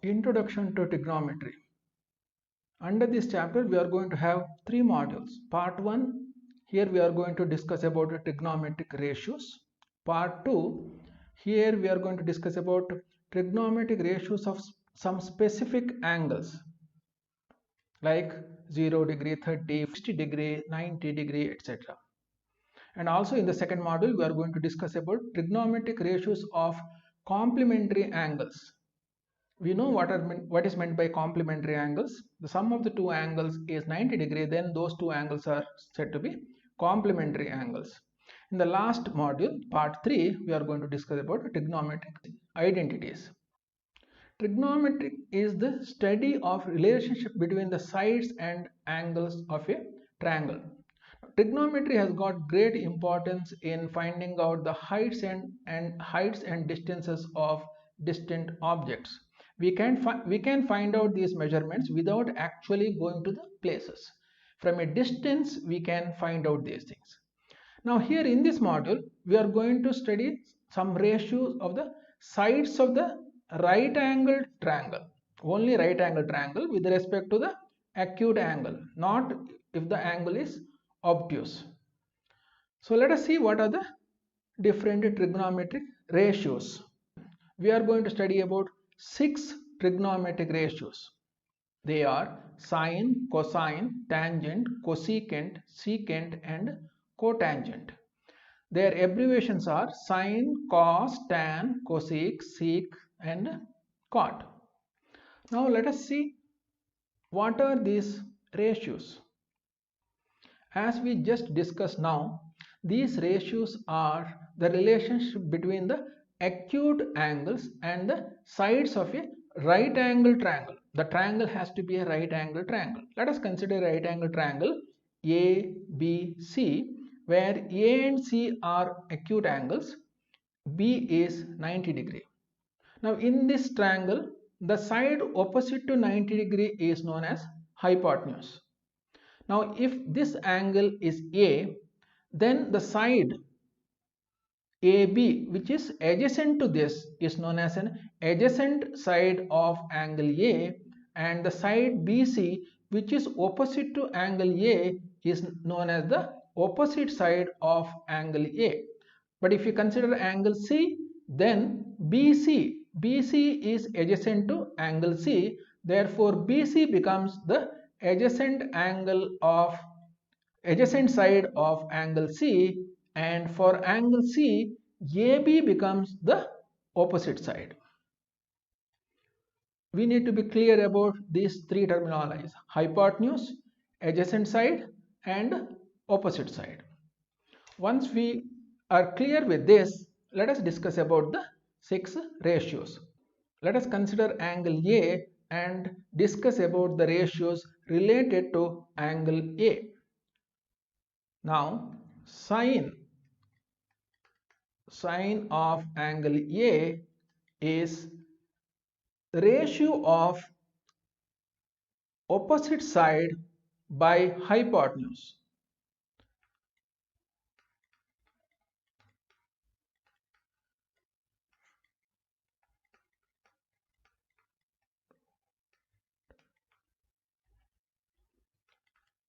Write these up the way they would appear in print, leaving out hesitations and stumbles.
Introduction to Trigonometry. Under this chapter, we are going to have three modules. Part 1, here we are going to discuss about trigonometric ratios. Part 2, here we are going to discuss about trigonometric ratios of some specific angles like 0 degree, 30, 60 degree, 90 degree, etc. And also in the second module, we are going to discuss about trigonometric ratios of complementary angles. We know what is meant by complementary angles. The sum of the two angles is 90 degree, then those two angles are said to be complementary angles. In the last module, part 3, we are going to discuss about trigonometric identities. Trigonometry is the study of relationship between the sides and angles of a triangle. Trigonometry has got great importance in finding out the heights and distances of distant objects. We can find out these measurements without actually going to the places. From a distance, we can find out these things. Now here in this module, we are going to study some ratios of the sides of the right angled triangle. Only right angled triangle with respect to the acute angle, not if the angle is obtuse. So let us see what are the different trigonometric ratios. We are going to study about 6 trigonometric ratios. They are sine, cosine, tangent, cosecant, secant and cotangent. Their abbreviations are sine, cos, tan, cosec, sec and cot. Now let us see what are these ratios. As we just discussed now, these ratios are the relationship between the acute angles and the sides of a right angle triangle. The triangle has to be a right angle triangle. Let us consider a right angle triangle ABC, where A and C are acute angles, B is 90 degree. Now in this triangle, the side opposite to 90 degree is known as hypotenuse. Now if this angle is A, then the side AB, which is adjacent to this, is known as an adjacent side of angle A, and the side BC, which is opposite to angle A, is known as the opposite side of angle A. But if you consider angle C, then BC is adjacent to angle C, therefore BC becomes the adjacent side of angle C, and for angle C, AB becomes the opposite side. We need to be clear about these three terminologies: hypotenuse, adjacent side and opposite side. Once we are clear with this, let us discuss about the 6 ratios. Let us consider angle A and discuss about the ratios related to angle A. Now sine of angle A is ratio of opposite side by hypotenuse.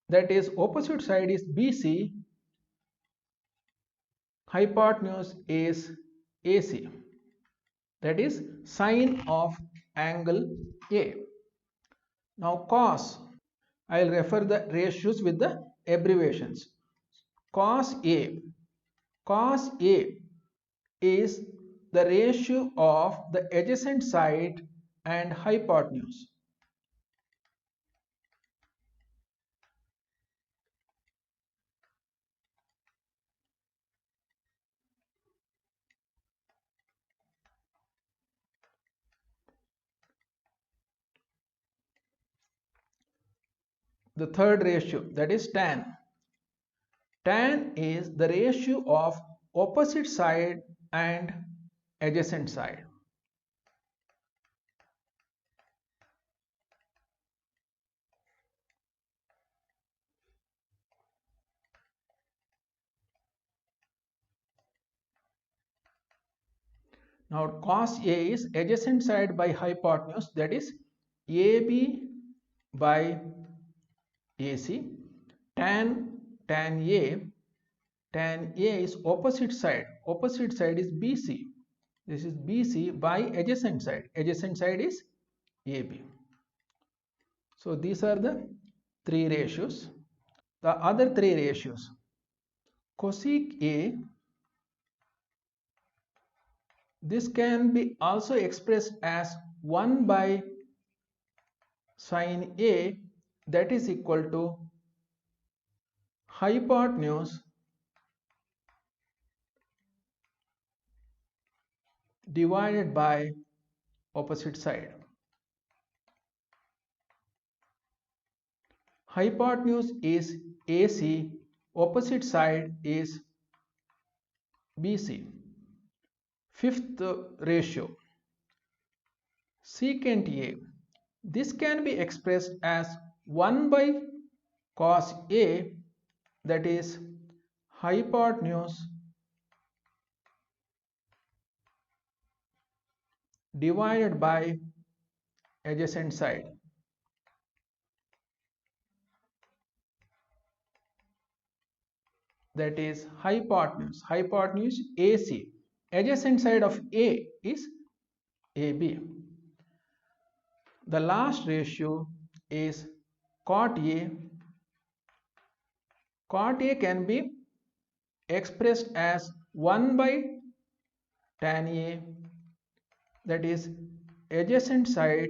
That is, opposite side is BC, hypotenuse is AC. That is sine of angle A. Now cos, I will refer the ratios with the abbreviations. Cos A is the ratio of the adjacent side and hypotenuse. The third ratio, that is tan. Tan is the ratio of opposite side and adjacent side. Now cos A is adjacent side by hypotenuse, that is AB by AC. Tan A is opposite side is BC. This is BC by adjacent side is AB. So these are the three ratios. The other three ratios, cosec A, this can be also expressed as 1 by sin A, that is equal to hypotenuse divided by opposite side. Hypotenuse is AC, opposite side is BC. Fifth ratio, secant A. This can be expressed as 1 by cos A, that is hypotenuse divided by adjacent side. That is hypotenuse AC. Adjacent side of A is AB. The last ratio is cot A. Cot A can be expressed as 1 by tan A, that is adjacent side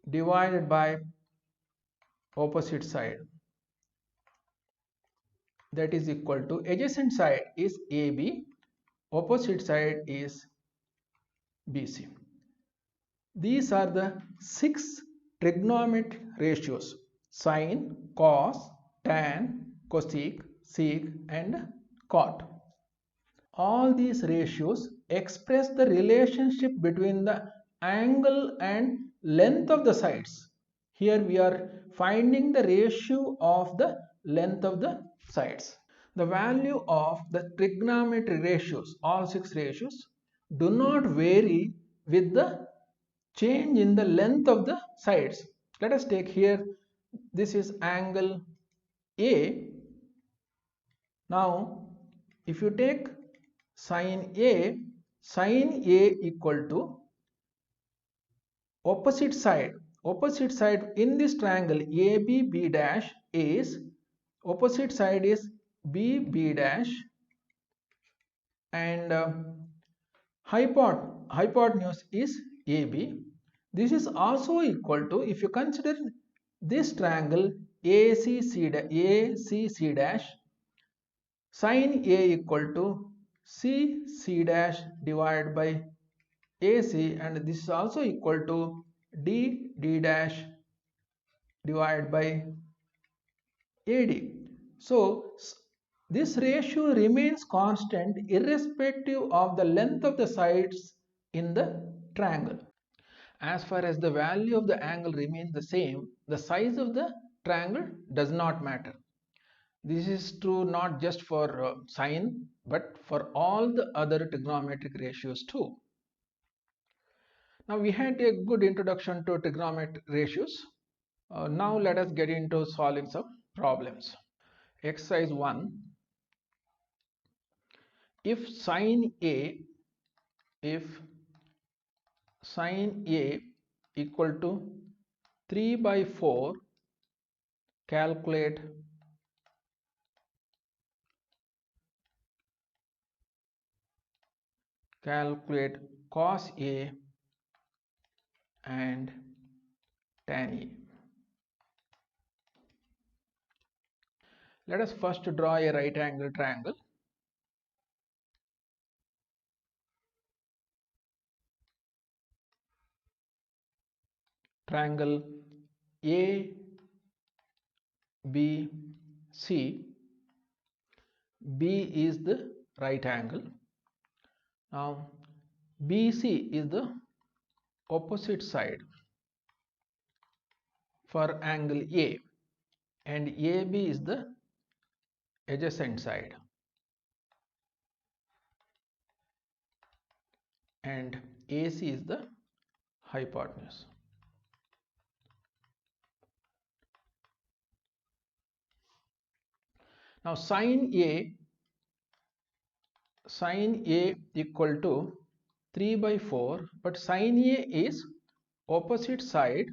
divided by opposite side, that is equal to adjacent side is AB, opposite side is BC. These are the 6 trigonometric ratios: sine, cos, tan, cosec, sec and cot. All these ratios express the relationship between the angle and length of the sides. Here we are finding the ratio of the length of the sides. The value of the trigonometry ratios, all 6 ratios, do not vary with the change in the length of the sides. Let us take here, this is angle A. Now if you take sin A equal to opposite side in this triangle AB dash is, opposite side is B dash, and hypotenuse is AB. This is also equal to, if you consider this triangle ACC dash, sin A equal to CC dash divided by AC, and this is also equal to D dash divided by AD. So this ratio remains constant irrespective of the length of the sides in the triangle. As far as the value of the angle remains the same, the size of the triangle does not matter. This is true not just for sine, but for all the other trigonometric ratios too. Now we had a good introduction to trigonometric ratios. Now let us get into solving some problems. Exercise 1. If sin A equal to 3 by 4, calculate cos A and tan A. Let us first draw a right angle triangle. Triangle ABC. B is the right angle. Now BC is the opposite side for angle A, and AB is the adjacent side, and AC is the hypotenuse. Now sin A equal to 3 by 4, but sin A is opposite side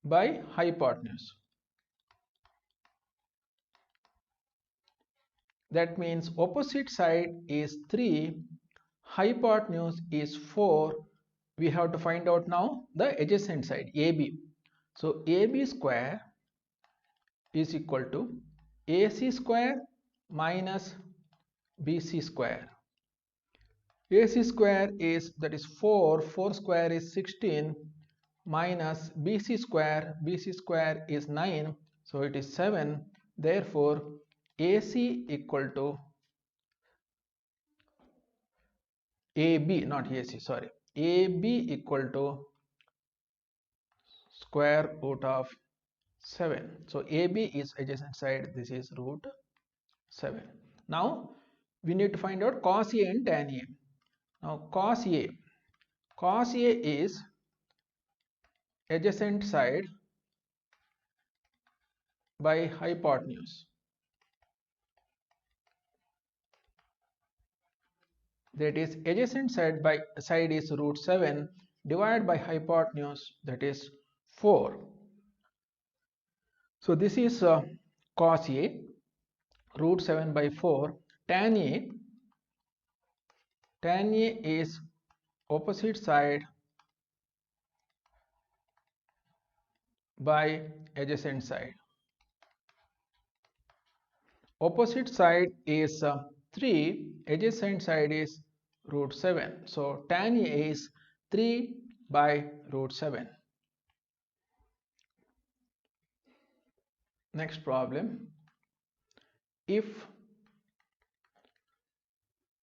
by hypotenuse. That means opposite side is 3, hypotenuse is 4. We have to find out now the adjacent side, AB. So AB square is equal to AC square minus BC square. AC square is, that is 4, 4 square is 16, minus BC square is 9, so it is 7. Therefore AC equal to AB, not AC, sorry, AB equal to square root of 7. So AB is adjacent side, this is root 7. Now we need to find out cos A and tan A. Now cos A is adjacent side by hypotenuse. That is adjacent side is root 7 divided by hypotenuse, that is 4. So this is cos A, root 7 by 4. Tan A is opposite side by adjacent side. Opposite side is 3, adjacent side is root 7. So tan A is 3 by root 7. Next problem. If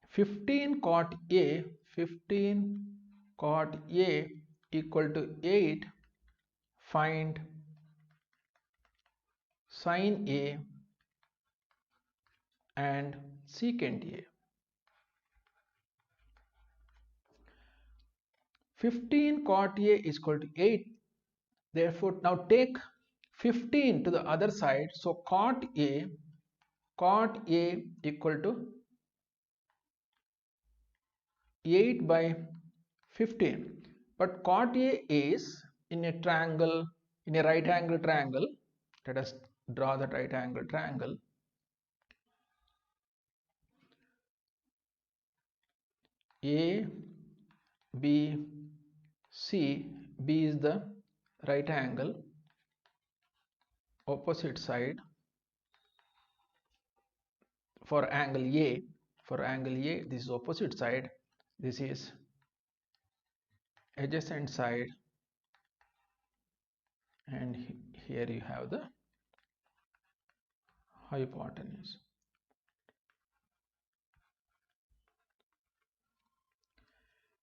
15 cot A equal to 8, find sin A and secant A. 15 cot A is equal to 8. Therefore now take 15 to the other side. So cot A equal to 8 by 15. But cot A is in a triangle, in a right angle triangle. Let us draw the right angle triangle. A, B, C. B is the right angle, opposite side for angle A. For angle A, this is opposite side. This is adjacent side, and here you have the hypotenuse.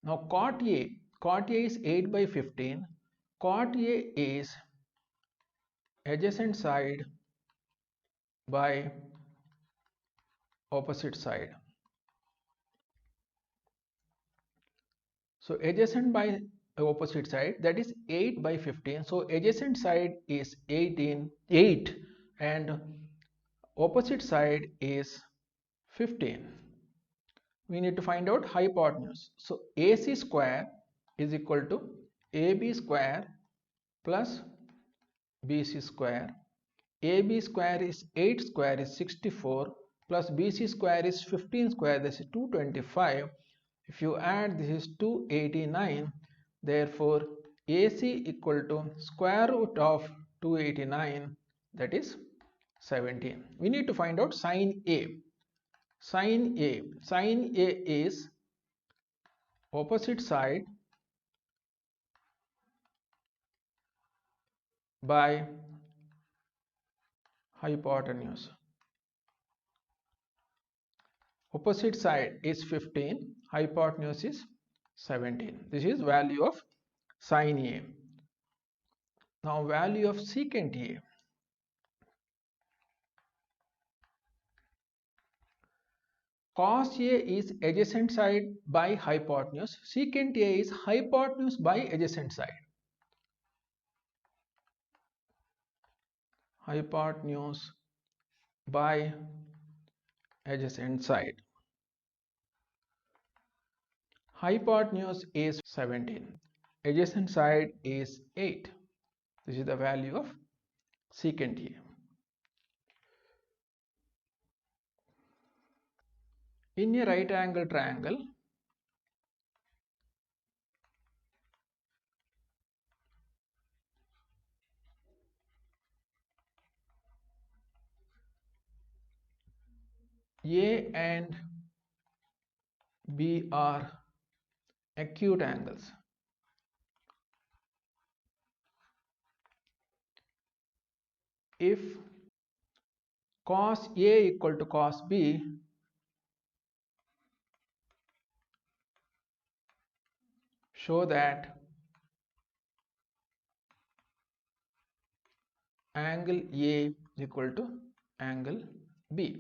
Now cot A is 8 by 15. Cot A is adjacent side by opposite side. So adjacent by opposite side, that is 8 by 15. So adjacent side is 8 and opposite side is 15. We need to find out hypotenuse. So AC square is equal to AB square plus BC square. AB square is 8 square is 64 plus BC square is 15 square, this is 225. If you add, this is 289. Therefore AC equal to square root of 289, that is 17. We need to find out sin A. Sin A is opposite side by hypotenuse. Opposite side is 15, hypotenuse is 17. This is value of sin A. Now value of secant A. cos A is adjacent side by hypotenuse, secant A is hypotenuse by adjacent side. Hypotenuse by adjacent side. Hypotenuse is 17. Adjacent side is 8. This is the value of secant A. In a right angle triangle, A and B are acute angles. If cos A equal to cos B, show that angle A is equal to angle B.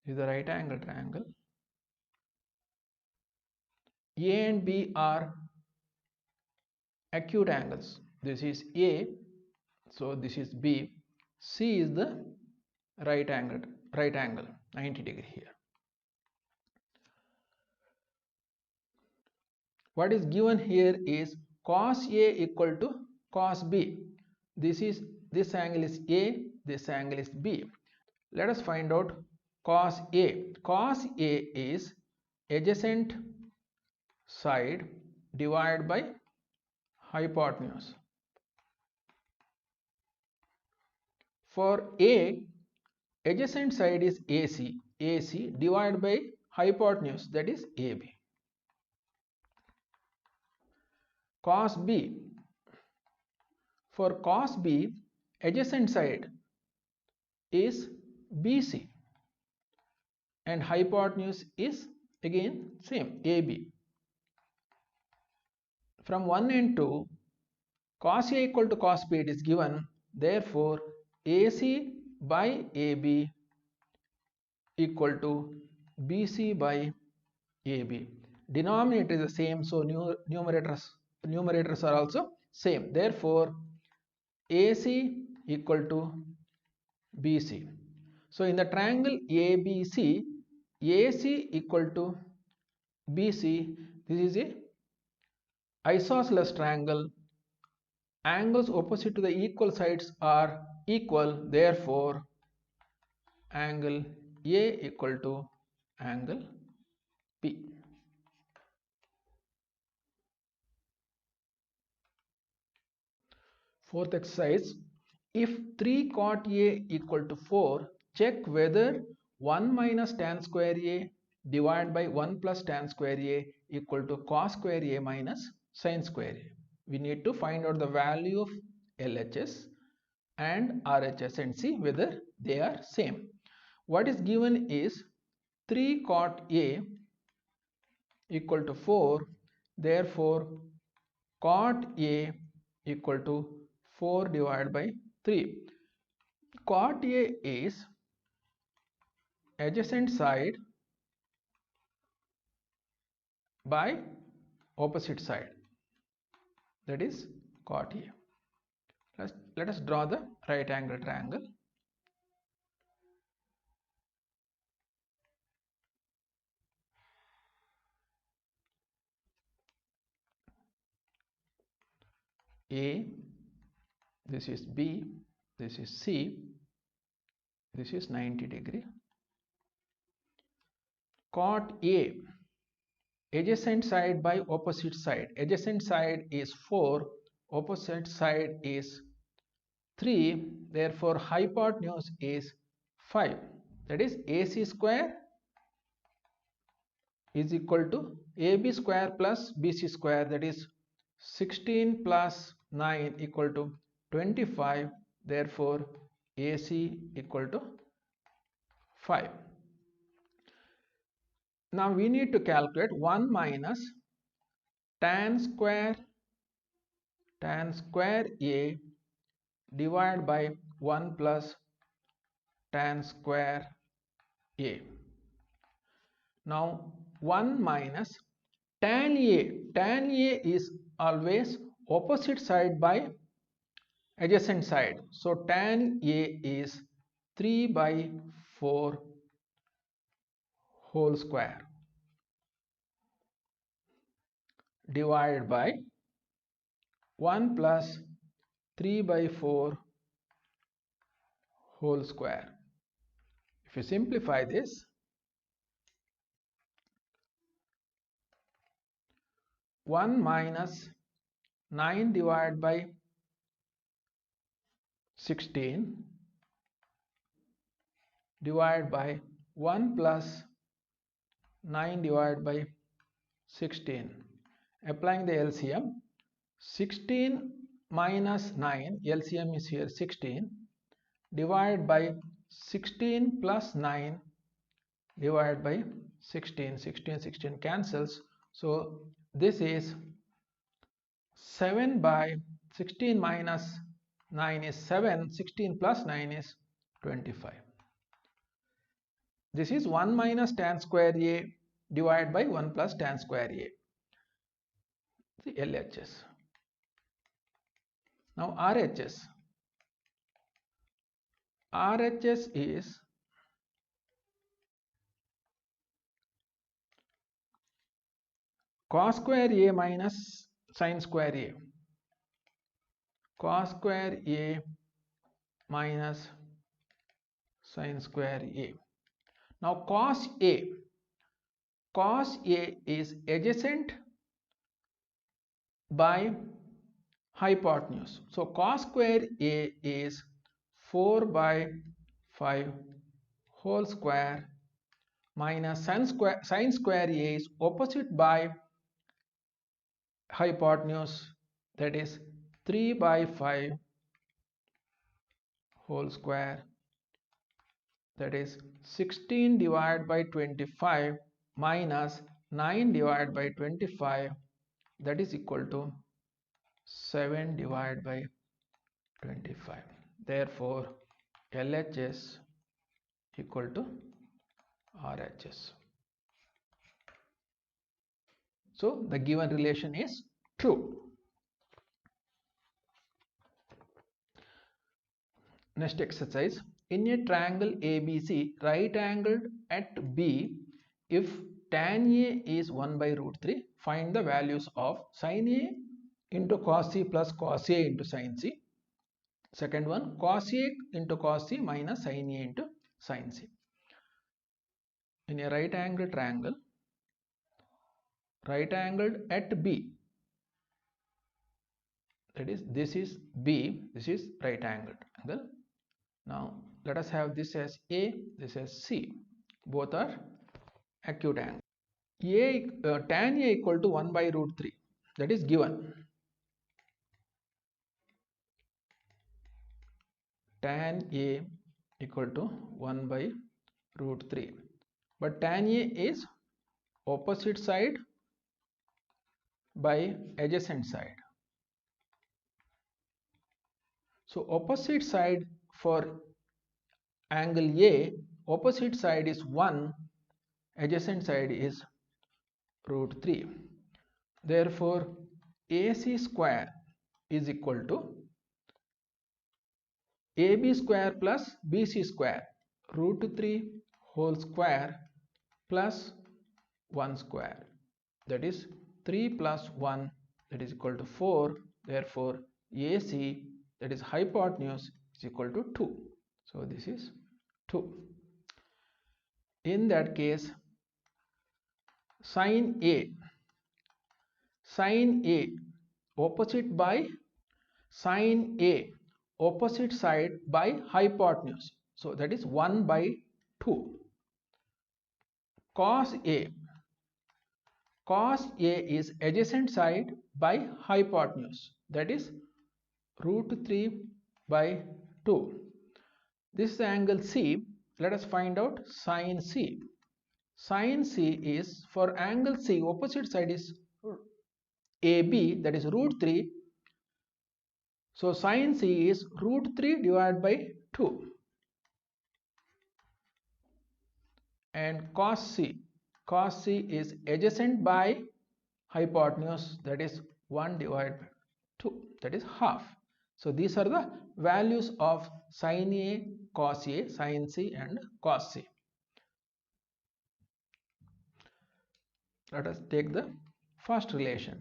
This is the right angle triangle. A and B are acute angles. This is A, so this is B. C is the right angle 90 degree here. What is given here is cos A equal to cos B. This angle is A, this angle is B. Let us find out cos A. Cos A is adjacent side divided by hypotenuse. For A, adjacent side is AC. AC divided by hypotenuse, that is AB. Cos B. For cos B, adjacent side is BC and hypotenuse is again same, AB. From 1 and 2, cos A equal to cos B, it is given. Therefore, AC by AB equal to BC by AB. Denominator is the same, so numerators are also same. Therefore, AC equal to BC. So in the triangle ABC, AC equal to BC, this is a isosceles triangle. Angles opposite to the equal sides are equal. Therefore, angle A equal to angle B. Fourth exercise, if 3 cot A equal to 4, check whether 1 minus tan square A divided by 1 plus tan square A equal to cos square A minus sin square A. We need to find out the value of LHS and RHS and see whether they are same. What is given is 3 cot A equal to 4. Therefore, cot A equal to 4 divided by 3. Cot A is adjacent side by opposite side, that is cot A. Let us draw the right angle triangle. A, this is B, this is C, this is 90 degree. Cot A, adjacent side by opposite side. Adjacent side is 4, opposite side is 3. Therefore, hypotenuse is 5. That is AC square is equal to AB square plus BC square, that is 16 plus 9 equal to 25. Therefore, AC equal to 5. Now we need to calculate 1 minus tan square A divided by 1 plus tan square A. Now 1 minus tan A. Tan A is always opposite side by adjacent side. So tan A is 3 by 4 whole square divided by 1 plus 3 by 4 whole square. If you simplify this, 1 minus 9 divided by 16 divided by 1 plus 9 divided by 16. Applying the LCM, 16 minus 9, LCM is here 16, divided by 16 plus 9 divided by 16. 16 cancels. So this is 7 by 16 minus 9 is 7, 16 plus 9 is 25. This is 1 minus tan square A divided by 1 plus tan square A. The LHS. Now RHS. RHS is cos square A minus sin square A. Cos square A minus sin square A. Now cos A is adjacent by hypotenuse. So cos square A is 4 by 5 whole square minus sin square A is opposite by hypotenuse, that is 3 by 5 whole square, that is 16 divided by 25 minus 9 divided by 25, that is equal to 7 divided by 25. Therefore LHS equal to RHS. So the given relation is true. Next exercise. In a triangle ABC, right angled at B, if tan A is 1 by root 3, find the values of sin A into cos C plus cos A into sin C. Second one, cos A into cos C minus sin A into sin C. In a right angled triangle, right angled at B, that is, this is B, this is right angled angle. Now let us have this as A, this as C. Both are acute angle. Tan A equal to 1 by root 3, that is given. Tan A equal to 1 by root 3. But tan A is opposite side by adjacent side. So opposite side for angle A, opposite side is 1, adjacent side is root 3. Therefore AC square is equal to AB square plus BC square, root 3 whole square plus 1 square, that is 3 plus 1, that is equal to 4. Therefore AC, that is hypotenuse, is equal to 2. So this is 2. In that case, sin A opposite by sin A opposite side by hypotenuse, so that is 1 by 2. Cos A is adjacent side by hypotenuse, that is root 3 by 2. This is the angle C. Let us find out sin C. Sin C is, for angle C, opposite side is AB, that is root 3. So sin C is root 3 divided by 2. and cos c. Cos c is adjacent by hypotenuse, that is 1 divided by 2, that is half. So these are the values of sin A, cos A, sin C and cos C. Let us take the first relation.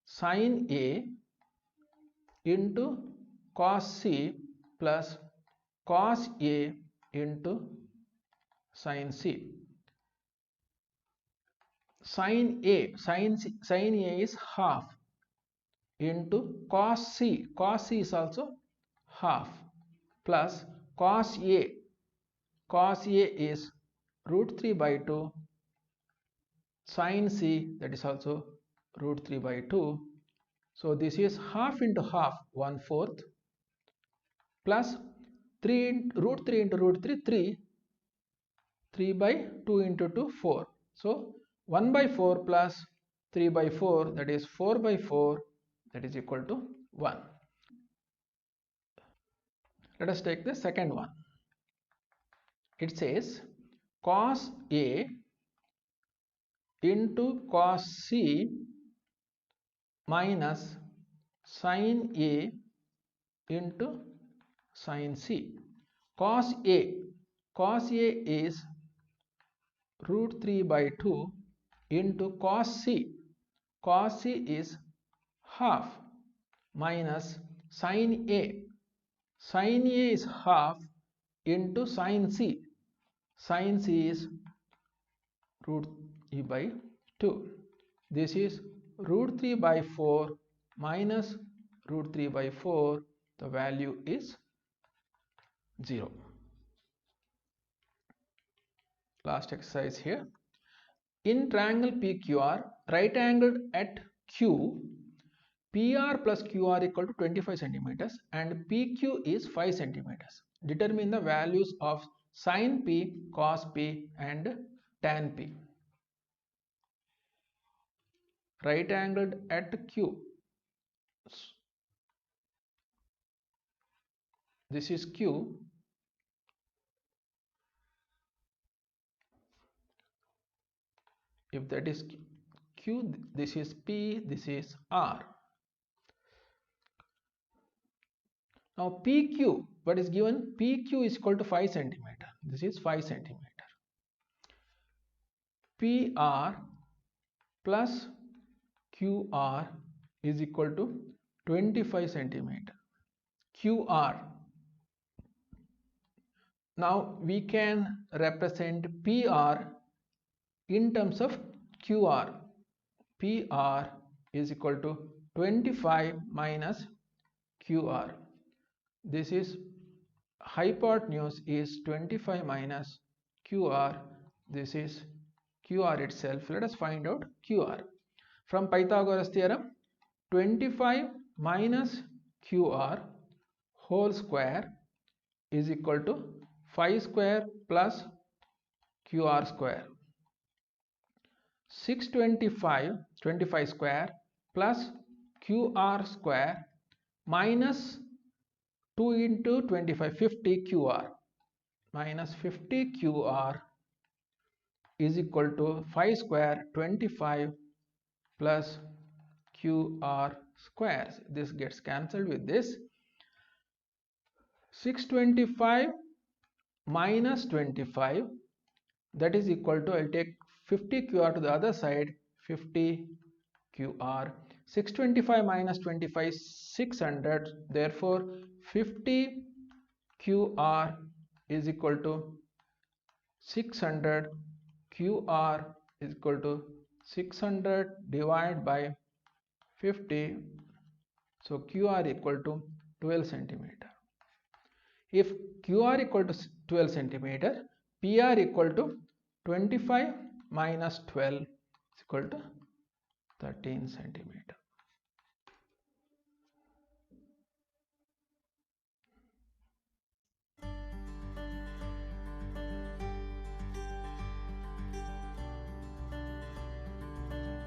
Sin A into cos C plus cos A into sin C. Sin A is half into cos C. Cos C is also half plus cos A. Cos A is root 3 by 2. Sin C, that is also root 3 by 2. So this is half into half, 1/4 plus 3 root 3 into root 3, 3 by 2 into 2, 4. So 1 by 4 plus 3 by 4, that is 4 by 4, that is equal to 1. Let us take the second one. It says cos A into cos C minus sin A into sin C. Cos A is root 3 by 2 into cos C. Cos C is half minus sin A. Sin A is half into sin C. Sin C is root 3 by 2. This is root 3 by 4 minus root 3 by 4. The value is 0. Last exercise here. In triangle PQR, right angled at Q, PR plus QR equal to 25 centimeters and PQ is 5 centimeters. Determine the values of sin P, cos P and tan P. Right angled at Q. This is Q. If that is Q, this is P, this is R. Now PQ, what is given? PQ is equal to 5 centimeter. This is 5 centimeter. PR plus QR is equal to 25 centimeter. QR. Now we can represent PR in terms of QR. PR is equal to 25 minus QR. This is hypotenuse is 25 minus QR. This is QR itself. Let us find out QR. From Pythagoras theorem, 25 minus QR whole square is equal to 5 square plus QR square. 25 square plus QR square minus 2 into 25, 50 QR minus 50 QR is equal to 5 square 25 plus QR square. This gets cancelled with this. 625 minus 25, that is equal to, I'll take 50 QR to the other side, 50 QR. 625 minus 25, 600. Therefore 50 QR is equal to 600. QR is equal to 600 divided by 50. So QR equal to 12 centimeter. If QR equal to 12 centimeter, PR equal to 25 minus 12 is equal to 13 centimeter.